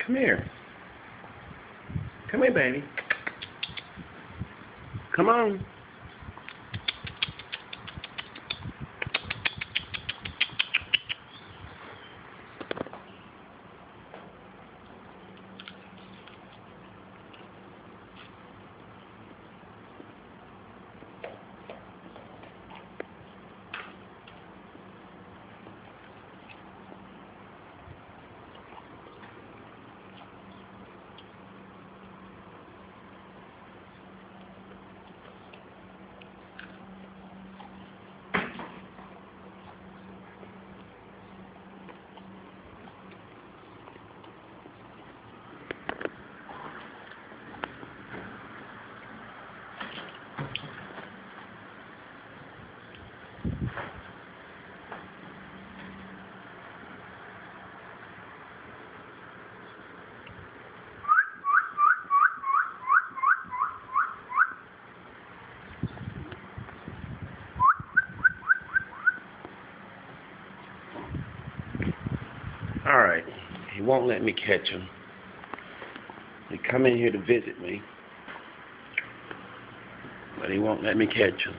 Come here. Come here, baby. Come on. Alright, he won't let me catch him. He come in here to visit me, but he won't let me catch him.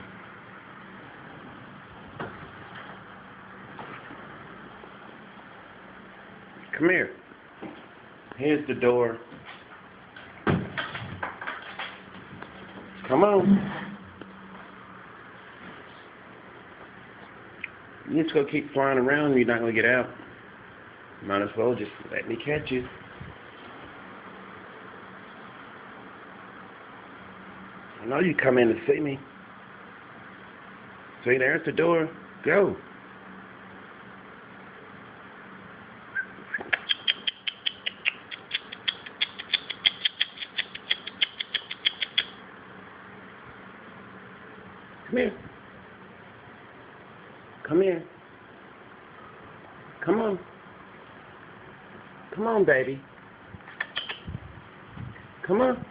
Come here. Here's the door. Come on. You just gonna keep flying around and you're not gonna get out. Might as well just let me catch you. I know you come in to see me. See, there's the door. Go. Come here. Come here. Come on. Come on, baby. Come on.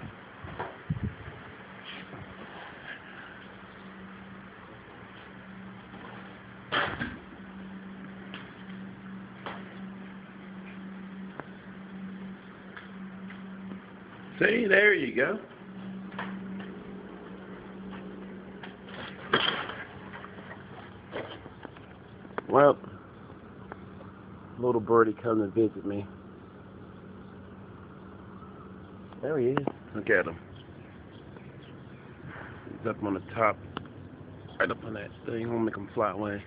See, there you go. Well, little birdie come to visit me. There he is. Look at him. He's up on the top, right up on that thing. I'm gonna make him fly away.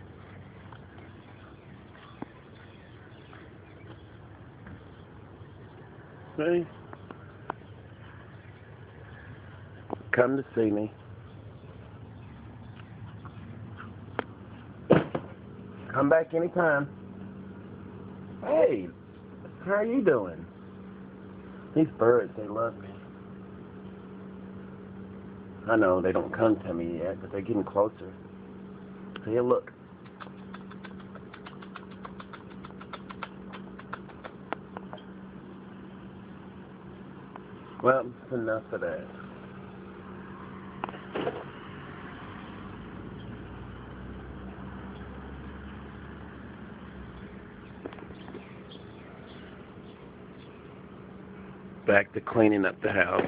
See? Come to see me. Come back anytime. Hey, how are you doing? These birds, they love me. I know they don't come to me yet, but they're getting closer. See, look. Well, that's enough of that. Back to cleaning up the house.